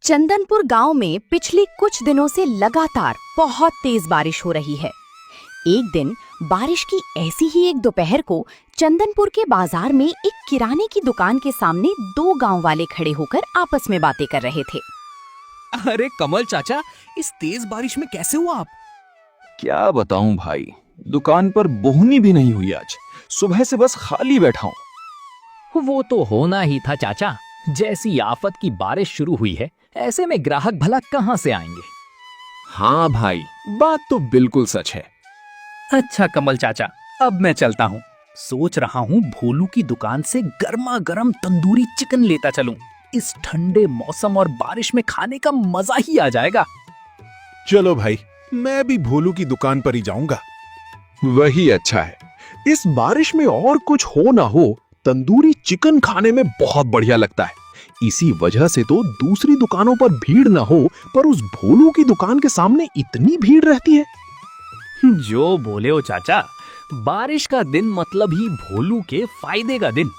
चंदनपुर गांव में पिछले कुछ दिनों से लगातार बहुत तेज बारिश हो रही है। एक दिन बारिश की ऐसी ही एक दोपहर को चंदनपुर के बाजार में एक किराने की दुकान के सामने दो गांव वाले खड़े होकर आपस में बातें कर रहे थे। अरे कमल चाचा, इस तेज बारिश में कैसे हो आप? क्या बताऊं भाई, दुकान पर बोहनी भी नहीं हुई आज। सुबह से बस खाली बैठा हूं। वो तो होना ही था चाचा। जैसी आफत की बारिश शुरू हुई है, ऐसे में ग्राहक भला कहां से आएंगे? हाँ भाई, बात तो बिल्कुल सच है। अच्छा कमल चाचा, अब मैं चलता हूँ। सोच रहा हूँ भोलू की दुकान से गर्मा गर्म तंदूरी चिकन लेता चलूं। इस ठंडे मौसम और बारिश में खाने का मजा ही आ जाएगा। चलो भाई, मैं भी भोलू की दुकान पर ही जाऊंगा। वही अच्छा है। इस बारिश में और कुछ हो ना हो, तंदूरी चिकन खाने में बहुत बढ़िया लगता है। इसी वजह से तो दूसरी दुकानों पर भीड़ ना हो, पर उस भोलू की दुकान के सामने इतनी भीड़ रहती है। जो बोले हो चाचा, बारिश का दिन मतलब ही भोलू के फायदे का दिन।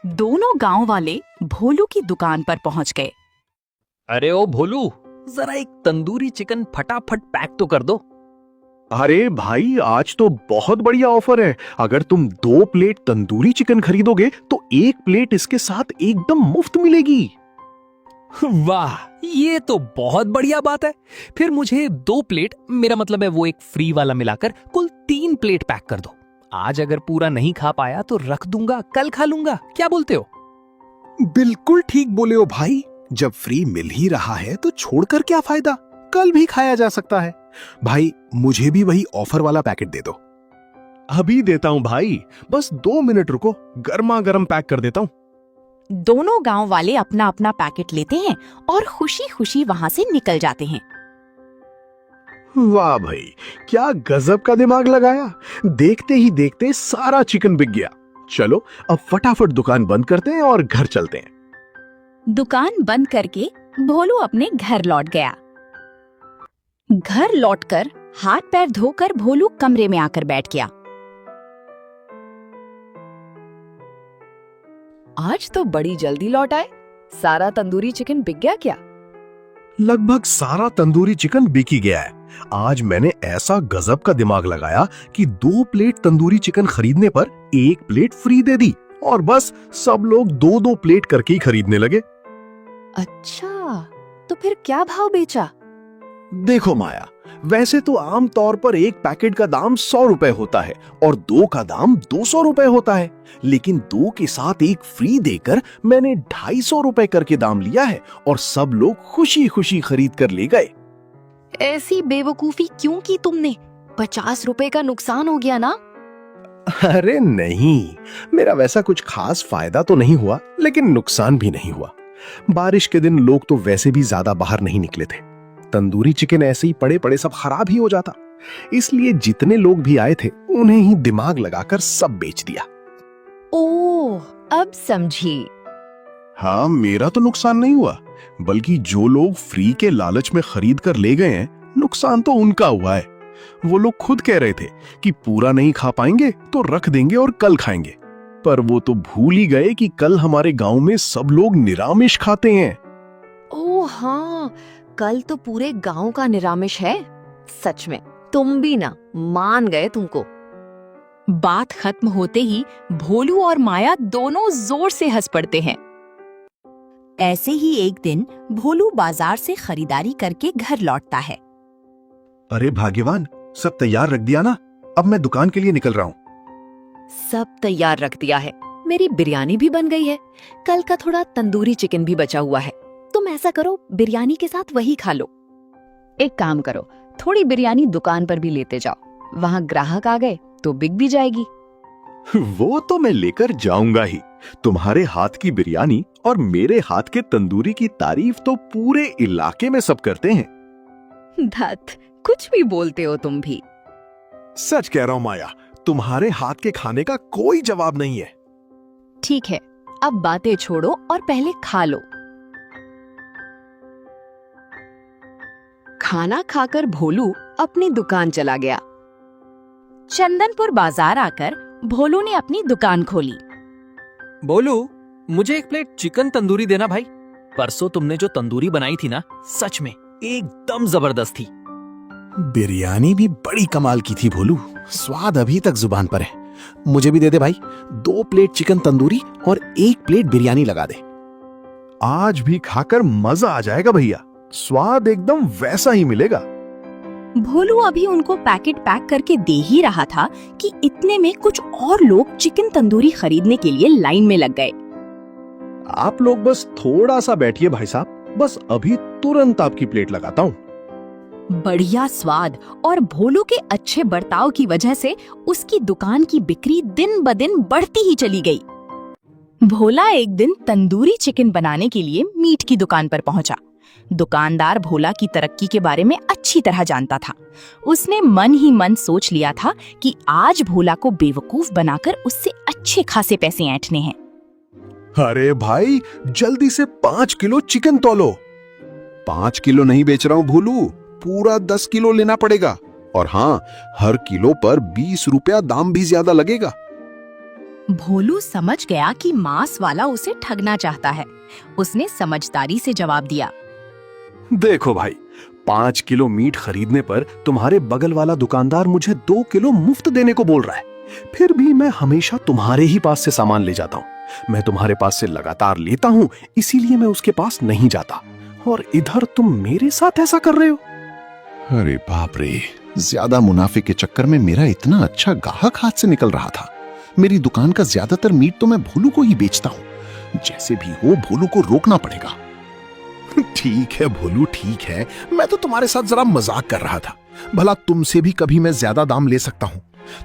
दोनों गांव वाले भोलू की दुकान पर पहुंच गए। अरे ओ भोलू, जरा एक तंदूरी चिकन फटाफट पैक तो कर दो। अरे भाई, आज तो बहुत बढ़िया ऑफर है। अगर तुम 2 प्लेट तंदूरी चिकन खरीदोगे तो 1 प्लेट इसके साथ एकदम मुफ्त मिलेगी। वाह, ये तो बहुत बढ़िया बात है। फिर मुझे 2 प्लेट, मेरा मतलब है वो एक फ्री वाला मिलाकर कुल 3 प्लेट पैक कर दो। आज अगर पूरा नहीं खा पाया तो रख दूंगा, कल खा लूंगा। क्या बोलते हो? बिल्कुल ठीक बोले हो भाई। जब फ्री मिल ही रहा है तो छोड़कर क्या फायदा, कल भी खाया जा सकता है। भाई, मुझे भी वही ऑफर वाला पैकेट दे दो। अभी देता हूं भाई, बस 2 मिनट रुको, गर्मा गर्म पैक कर देता हूं। दोनों गांव वाले अपना अपना पैकेट लेते हैं और खुशी खुशी वहां से निकल जाते हैं। वाह भाई, क्या गजब का दिमाग लगाया। देखते ही देखते सारा चिकन बिक गया। चलो अब फटाफट दुकान बंद करते हैं और घर चलते हैं। दुकान बंद करके भोलू अपने घर लौट गया। घर लौटकर हाथ पैर धोकर भोलू कमरे में आकर बैठ गया। आज तो बड़ी जल्दी लौट आए। सारा तंदूरी चिकन बिक गया क्या? लगभग सारा तंदूरी चिकन बिक ही गया है। आज मैंने ऐसा गजब का दिमाग लगाया कि 2 प्लेट तंदूरी चिकन खरीदने पर 1 प्लेट फ्री दे दी, और बस सब लोग 2-2 प्लेट करके ही खरीदने लगे। अच्छा, तो फिर क्या भाव बेचा? देखो माया, वैसे तो आम तौर पर एक पैकेट का दाम 100 रुपए होता है और 2 का दाम 200 रुपए होता है, लेकिन 2 के साथ 1 फ्री देकर मैंने 250 रुपए करके दाम लिया है और सब लोग खुशी खुशी खरीद कर ले गए। ऐसी बेवकूफी क्यों की तुमने? 50 रुपए का नुकसान हो गया ना? अरे नहीं, मेरा वैसा कुछ खास फायदा तो नहीं हुआ, लेकिन नुकसान भी नहीं हुआ। बारिश के दिन लोग तो वैसे भी ज्यादा बाहर नहीं निकले थे। तंदूरी चिकन ऐसे ही पड़े पड़े सब खराब ही हो जाता, इसलिए जितने लोग भी आए थे उन्हें ही दिमाग लगाकर सब बेच दिया। ओह, अब समझी। हाँ, मेरा तो नुकसान नहीं हुआ, बल्कि जो लोग फ्री के लालच में खरीद कर ले गए हैं, नुकसान तो उनका हुआ है। वो लोग खुद कह रहे थे कि पूरा नहीं खा पाएंगे तो रख देंगे और कल खाएंगे, पर वो तो भूल ही गए कि कल हमारे गांव में सब लोग निरामिष खाते हैं। ओह हाँ, कल तो पूरे गांव का निरामिष है। सच में तुम भी ना मान गए तुमको। बात खत्म होते ही भोलू और माया दोनों जोर से हंस पड़ते हैं। ऐसे ही एक दिन भोलू बाजार से खरीदारी करके घर लौटता है। अरे भाग्यवान, सब तैयार रख दिया ना? अब मैं दुकान के लिए निकल रहा हूँ। सब तैयार रख दिया है। मेरी बिरयानी भी बन गई है। कल का थोड़ा तंदूरी चिकन भी बचा हुआ है। तुम ऐसा करो, बिरयानी के साथ वही खा लो। एक काम करो, थोड़ी बिरयानी दुकान पर भी लेते जाओ। वहाँ ग्राहक आ गए तो बिक भी जाएगी। वो तो मैं लेकर जाऊंगा ही। तुम्हारे हाथ की बिरयानी और मेरे हाथ के तंदूरी की तारीफ तो पूरे इलाके में सब करते हैं। धत, कुछ भी बोलते हो तुम भी। सच कह रहा हूँ माया, तुम्हारे हाथ के खाने का कोई जवाब नहीं है। ठीक है, अब बातें छोड़ो और पहले खा लो। खाना खाकर भोलू अपनी दुकान चला गया। चंदनपुर बाजार आकर भोलू ने अपनी दुकान खोली। भोलू, मुझे एक प्लेट चिकन तंदूरी देना भाई। परसों तुमने जो तंदूरी बनाई थी ना, सच में एकदम जबरदस्त थी। बिरयानी भी बड़ी कमाल की थी भोलू, स्वाद अभी तक जुबान पर है। मुझे भी दे दे भाई, 2 प्लेट चिकन तंदूरी और 1 प्लेट बिरयानी लगा दे। आज भी खाकर मजा आ जाएगा भैया, स्वाद एकदम वैसा ही मिलेगा। भोलू अभी उनको पैकेट पैक करके दे ही रहा था कि इतने में कुछ और लोग चिकन तंदूरी खरीदने के लिए लाइन में लग गए। आप लोग बस थोड़ा सा बैठिए भाई साहब, बस अभी तुरंत आपकी प्लेट लगाता हूँ। बढ़िया स्वाद और भोलू के अच्छे बर्ताव की वजह से उसकी दुकान की बिक्री दिन ब दिन बढ़ती ही चली गई। भोला एक दिन तंदूरी चिकन बनाने के लिए मीट की दुकान पर पहुंचा। दुकानदार भोला की तरक्की के बारे में अच्छी तरह जानता था। उसने मन ही मन सोच लिया था कि आज भोला को बेवकूफ बनाकर उससे अच्छे खासे पैसे ऐंठने हैं। अरे भाई, जल्दी से 5 किलो चिकन तोलो। 5 किलो नहीं बेच रहा हूँ भोलू, पूरा 10 किलो लेना पड़ेगा। और हाँ, हर किलो पर 20 रुपया दाम भी ज्यादा लगेगा। भोलू समझ गया कि मांस वाला उसे ठगना चाहता है। उसने समझदारी से जवाब दिया, देखो भाई, 5 किलो मीट खरीदने पर तुम्हारे बगल वाला दुकानदार मुझे 2 किलो मुफ्त देने को बोल रहा है। फिर भी मैं हमेशा तुम्हारे ही पास से सामान ले जाता हूँ। मैं तुम्हारे पास से लगातार लेता हूँ, इसीलिए मैं उसके पास नहीं जाता। और इधर तुम मेरे साथ ऐसा कर रहे हो। अरे बाप रे, ज्यादा मुनाफे के चक्कर में मेरा इतना अच्छा गाहक हाथ से निकल रहा था। मेरी दुकान का ज्यादातर मीट तो मैं भोलू को ही बेचता हूँ। जैसे भी हो, भोलू को रोकना पड़ेगा। ठीक है भोलू, ठीक है, मैं तो तुम्हारे साथ जरा मजाक कर रहा था। भला तुमसे भी कभी मैं ज्यादा दाम ले सकता हूँ,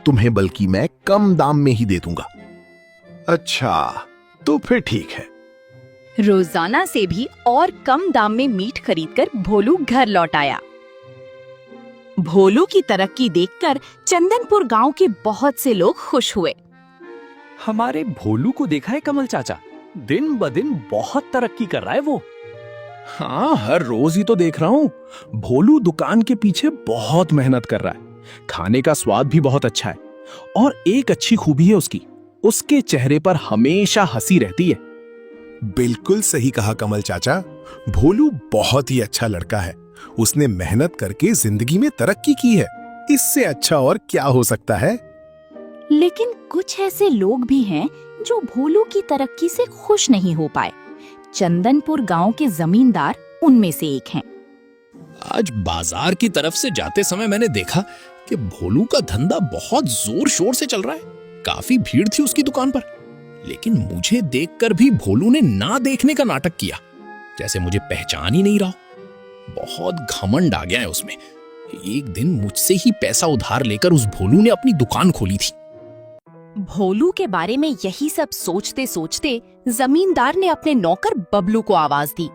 तुम्हें बल्कि मैं कम दाम में ही दे दूंगा। अच्छा, तो फिर ठीक है। रोजाना से भी और कम दाम में मीट खरीदकर भोलू घर लौट आया। भोलू की तरक्की देखकर चंदनपुर गांव के बहुत से लोग खुश हुए। हमारे भोलू को देखा है कमल चाचा, दिन ब दिन बहुत तरक्की कर रहा है वो। हाँ, हर रोज ही तो देख रहा हूँ। भोलू दुकान के पीछे बहुत मेहनत कर रहा है। खाने का स्वाद भी बहुत अच्छा है। और एक अच्छी खूबी है उसके चेहरे पर हमेशा हंसी रहती है। बिल्कुल सही कहा कमल चाचा, भोलू बहुत ही अच्छा लड़का है। उसने मेहनत करके जिंदगी में तरक्की की है। इससे अच्छा और क्या हो सकता है। लेकिन कुछ ऐसे लोग भी हैं जो भोलू की तरक्की से खुश नहीं हो पाए। चंदनपुर गांव के जमींदार उनमें से एक हैं। आज बाजार की तरफ से जाते समय मैंने देखा कि भोलू का धंधा बहुत जोर शोर से चल रहा है। काफी भीड़ थी उसकी दुकान पर, लेकिन मुझे देखकर भी भोलू ने ना देखने का नाटक किया, जैसे मुझे पहचान ही नहीं रहा। बहुत घमंड आ गया है उसमें। एक दिन मुझसे ही पैसा उधार लेकर उस भोलू ने अपनी दुकान खोली थी। भोलू के बारे में यही सब सोचते सोचते जमींदार ने अपने नौकर बबलू को आवाज दी।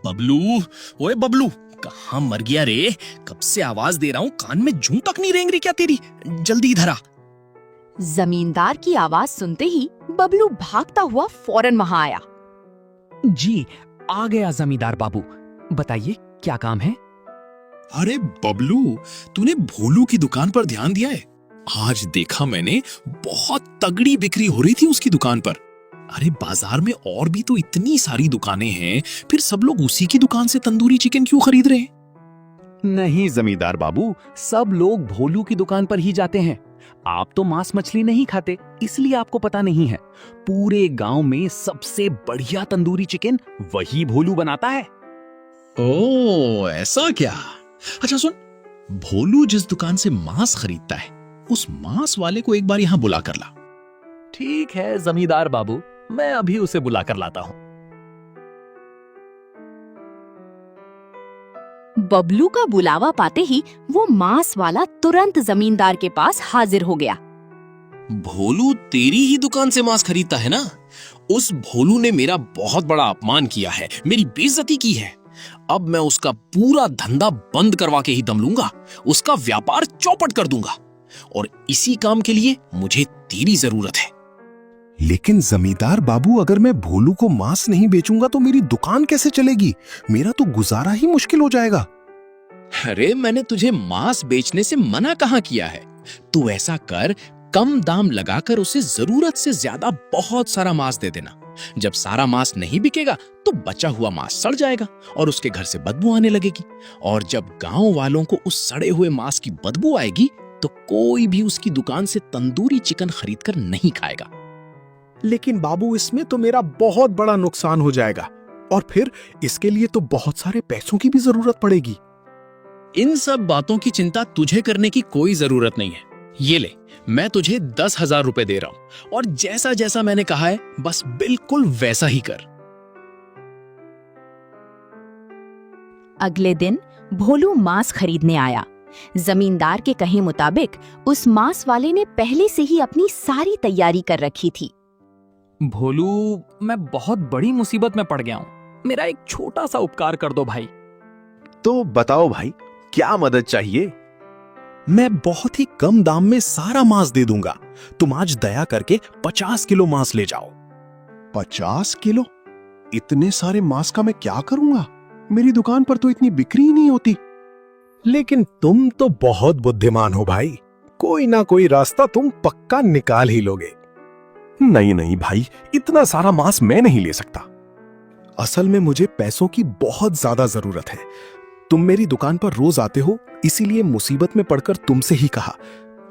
बबलू, ओए बबलू, कहाँ मर गया रे? कब से आवाज दे रहा हूँ, कान में जूं तक नहीं रेंग रही क्या तेरी? जल्दी इधर आ। जमींदार की आवाज सुनते ही बबलू भागता हुआ फौरन वहां आया। जी, आ गया जमींदार बाबू, बताइए क्या काम है? अरे बबलू, तूने भोलू की दुकान पर ध्यान दिया है? आज देखा मैंने, बहुत तगड़ी बिक्री हो रही थी उसकी दुकान पर। अरे बाजार में और भी तो इतनी सारी दुकानें हैं, फिर सब लोग उसी की दुकान से तंदूरी चिकन क्यों खरीद रहे हैं? नहीं जमींदार बाबू, सब लोग भोलू की दुकान पर ही जाते हैं। आप तो मांस मछली नहीं खाते, इसलिए आपको पता नहीं है। पूरे गांव में सबसे बढ़िया तंदूरी चिकन वही भोलू बनाता है। ओह, ऐसा क्या? अच्छा सुन, भोलू जिस दुकान से मांस खरीदता है, उस मांस वाले को एक बार यहाँ बुला कर ला। ठीक है जमींदार बाबू, मैं अभी उसे बुला कर लाता हूँ। बबलू का बुलावा पाते ही वो मांस वाला तुरंत जमींदार के पास हाजिर हो गया। भोलू तेरी ही दुकान से मांस खरीदता है ना? उस भोलू ने मेरा बहुत बड़ा अपमान किया है, मेरी बेइज्जती की है। अब मैं उसका पूरा धंधा बंद करवा के ही दम लूंगा, उसका व्यापार चौपट कर दूंगा। और इसी काम के लिए मुझे तेरी जरूरत है। लेकिन जमींदार बाबू, अगर मैं भोलू को मांस नहीं बेचूंगा तो मेरी दुकान कैसे चलेगी? मेरा तो गुजारा ही मुश्किल हो जाएगा। अरे मैंने तुझे मांस बेचने से मना कहाँ किया है? तू ऐसा कर, कम दाम लगाकर उसे जरूरत से ज्यादा बहुत सारा मांस दे देना। जब सारा मांस नहीं बिकेगा तो बचा हुआ मांस सड़ जाएगा और उसके घर से बदबू आने लगेगी, और जब गांव वालों को उस सड़े हुए मांस की बदबू आएगी तो कोई भी उसकी दुकान से तंदूरी चिकन खरीद कर नहीं खाएगा। लेकिन बाबू, इसमें तो मेरा बहुत बड़ा नुकसान हो जाएगा, और फिर इसके लिए तो बहुत सारे पैसों की भी जरूरत पड़ेगी। इन सब बातों की चिंता तुझे करने की कोई जरूरत नहीं है। ये ले, मैं तुझे 10,000 रुपए दे रहा हूं, और जैसा जैसा मैंने कहा है बस बिल्कुल वैसा ही कर। अगले दिन भोलू मांस खरीदने आया। जमींदार के कहे मुताबिक उस मांस वाले ने पहले से ही अपनी सारी तैयारी कर रखी थी। भोलू, मैं बहुत बड़ी मुसीबत में पड़ गया हूँ, मेरा एक छोटा सा उपकार कर दो भाई। तो बताओ भाई, क्या मदद चाहिए? मैं बहुत ही कम दाम में सारा मांस दे दूंगा। तुम आज दया करके 50 किलो मांस ले जाओ। 50 किलो? इतने सारे मांस का मैं क्या करूंगा? मेरी दुकान पर तो इतनी बिक्री ही नहीं होती। लेकिन तुम तो बहुत बुद्धिमान हो भाई, कोई ना कोई रास्ता तुम पक्का निकाल ही लोगे। नहीं नहीं भाई, इतना सारा मांस मैं नहीं ले सकता। असल में मुझे पैसों की बहुत ज्यादा जरूरत है। तुम मेरी दुकान पर रोज आते हो, इसीलिए मुसीबत में पड़कर तुमसे ही कहा।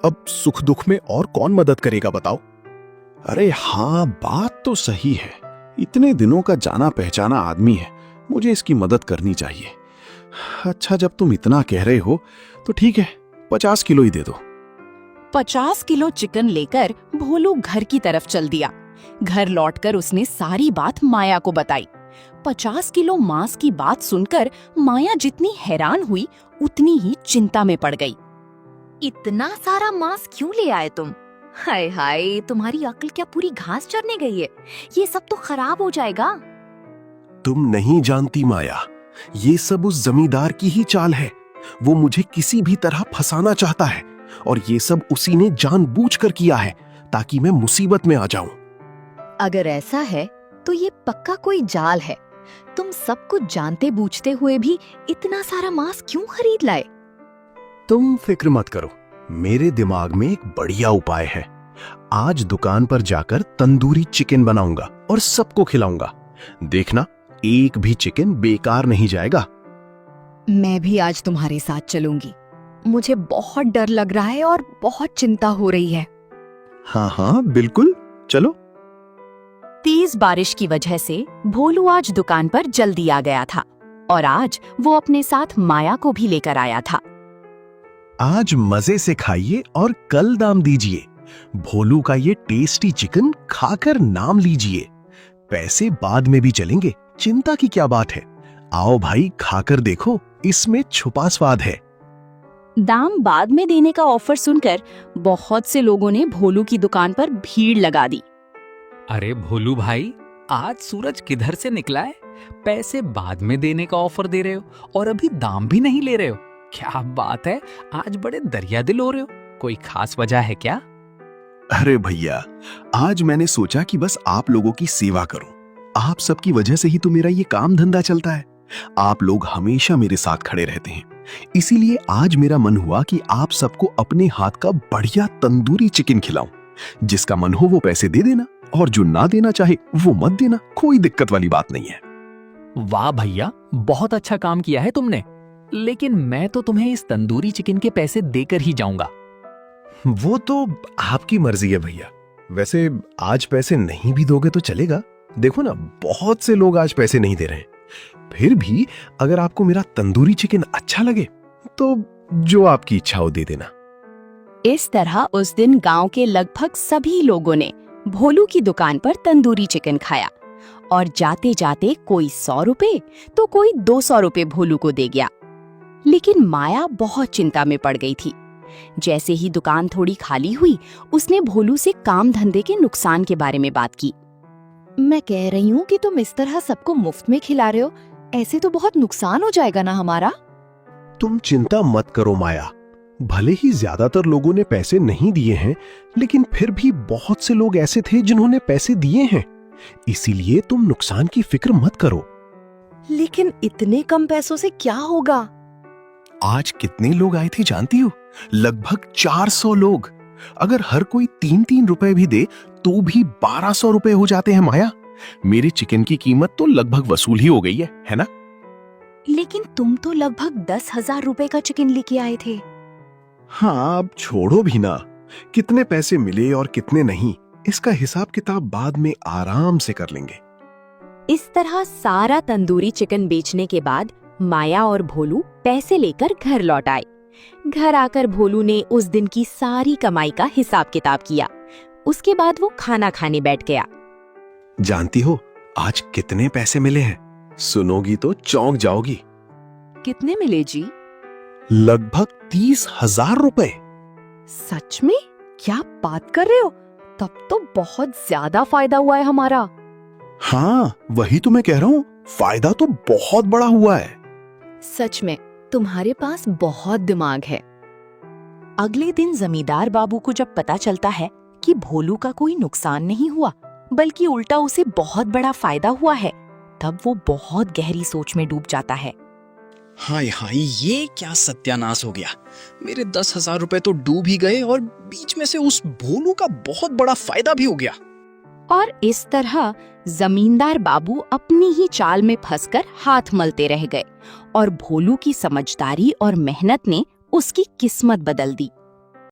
अब सुख दुख में और कौन मदद करेगा बताओ? अरे हाँ, बात तो सही है। इतने दिनों का जाना पहचाना आदमी है, मुझे इसकी मदद करनी चाहिए। अच्छा, जब तुम इतना कह रहे हो तो ठीक है, 50 किलो ही दे दो। 50 किलो चिकन लेकर भोलू घर की तरफ चल दिया। घर लौटकर उसने सारी बात माया को बताई। 50 किलो मांस की बात सुनकर माया जितनी हैरान हुई उतनी ही चिंता में पड़ गई। इतना सारा मांस क्यों ले आए तुम? हाय हाय, तुम्हारी अक्ल क्या पूरी घास चरने गई है? ये सब तो खराब हो जाएगा। तुम नहीं जानती माया, ये सब उस जमींदार की ही चाल है। वो मुझे किसी भी तरह फंसाना चाहता है, और ये सब उसी ने जानबूझकर किया है ताकि मैं मुसीबत में आ जाऊं। अगर ऐसा है तो ये पक्का कोई जाल है। तुम सब कुछ जानते बूझते हुए भी इतना सारा मांस क्यों खरीद लाए? तुम फिक्र मत करो, मेरे दिमाग में एक बढ़िया उपाय है। आज दुकान पर जाकर तंदूरी चिकन बनाऊंगा और सबको खिलाऊंगा। देखना, एक भी चिकन बेकार नहीं जाएगा। मैं भी आज तुम्हारे साथ चलूंगी। मुझे बहुत डर लग रहा है और बहुत चिंता हो रही है। हाँ हाँ बिल्कुल, चलो। तेज बारिश की वजह से भोलू आज दुकान पर जल्दी आ गया था, और आज वो अपने साथ माया को भी लेकर आया था। आज मजे से खाइए और कल दाम दीजिए। भोलू का ये टेस्टी चिकन खाकर नाम लीजिए। पैसे बाद में भी चलेंगे, चिंता की क्या बात है। आओ भाई, खाकर देखो, इसमें छुपा स्वाद है। दाम बाद में देने का ऑफर सुनकर बहुत से लोगों ने भोलू की दुकान पर भीड़ लगा दी। अरे भोलू भाई, आज सूरज किधर से निकला है? पैसे बाद में देने का ऑफर दे रहे हो और अभी दाम भी नहीं ले रहे हो। क्या बात है, आज बड़े दरियादिल हो रहे हो। कोई खास वजह है क्या? अरे भैया, आज मैंने सोचा कि बस आप लोगों की सेवा करूं। आप सबकी वजह से ही तो मेरा ये काम धंधा चलता है। आप लोग हमेशा मेरे साथ खड़े रहते हैं, इसीलिए आज मेरा मन हुआ कि आप सबको अपने हाथ का बढ़िया तंदूरी चिकन खिलाऊं। जिसका मन हो वो पैसे दे देना, और जो ना देना चाहे वो मत देना, कोई दिक्कत वाली बात नहीं है। वाह भैया, बहुत अच्छा काम किया है तुमने। लेकिन मैं तो तुम्हें इस तंदूरी चिकन के पैसे देकर ही जाऊंगा। वो तो आपकी मर्जी है भैया। वैसे आज पैसे नहीं भी दोगे तो चलेगा। देखो ना, बहुत से लोग आज पैसे नहीं दे रहे हैं। फिर भी अगर आपको मेरा तंदूरी चिकन अच्छा लगे तो जो आपकी इच्छा हो दे देना। इस तरह उस दिन गांव के लगभग सभी लोगों ने भोलू की दुकान पर तंदूरी चिकन खाया, और जाते जाते कोई 100 रुपए तो कोई 200 रुपए भोलू को दे गया। लेकिन माया बहुत चिंता में पड़ गई थी। जैसे ही दुकान थोड़ी खाली हुई, उसने भोलू से काम धंधे के नुकसान के बारे में बात की। मैं कह रही हूँ कि तुम इस तरह सबको मुफ्त में खिला रहे हो, ऐसे तो बहुत नुकसान हो जाएगा ना हमारा। तुम चिंता मत करो माया, भले ही ज्यादातर लोगों ने पैसे नहीं दिए हैं, लेकिन फिर भी बहुत से लोग ऐसे थे जिन्होंने पैसे दिए हैं। इसीलिए तुम नुकसान की फिक्र मत करो। लेकिन इतने कम पैसों से क्या होगा? आज कितने लोग आए थे जानती हो? लगभग 400 लोग। अगर हर कोई 3-3 रुपए भी दे तो भी 1200 रुपए हो जाते हैं माया। मेरे चिकन की कीमत तो लगभग वसूल ही हो गई है ना? लेकिन तुम तो लगभग 10,000 रुपए का चिकन लेके आए थे। हाँ, अब छोड़ो भी ना। कितने पैसे मिले और कितने नहीं, इसका हिसाब किताब बाद में आराम से कर लेंगे। इस तरह सारा तंदूरी चिकन बेचने के बाद माया और भोलू पैसे लेकर घर लौट आए। घर आकर भोलू ने उस दिन की सारी कमाई का हिसाब किताब किया। उसके बाद वो खाना खाने बैठ गया। जानती हो आज कितने पैसे मिले हैं? सुनोगी तो चौंक जाओगी। कितने मिले जी? लगभग 30,000 रुपए। सच में? क्या बात कर रहे हो? तब तो बहुत ज्यादा फायदा हुआ है हमारा। हाँ, वही तो मैं कह रहा हूँ, फायदा तो बहुत बड़ा हुआ है। सच में तुम्हारे पास बहुत दिमाग है। अगले दिन जमींदार बाबू को जब पता चलता है कि भोलू का कोई नुकसान नहीं हुआ बल्कि उल्टा उसे बहुत बड़ा फायदा हुआ है, तब वो बहुत गहरी सोच में डूब जाता है। हाय हाय, ये क्या सत्यानाश हो गया। मेरे 10,000 रुपए तो डूब ही गए और बीच में से उस भोलू का बहुत बड़ा फायदा भी हो गया। और इस तरह जमींदार बाबू अपनी ही चाल में फंसकर हाथ मलते रह गए और भोलू की समझदारी और मेहनत ने उसकी किस्मत बदल दी।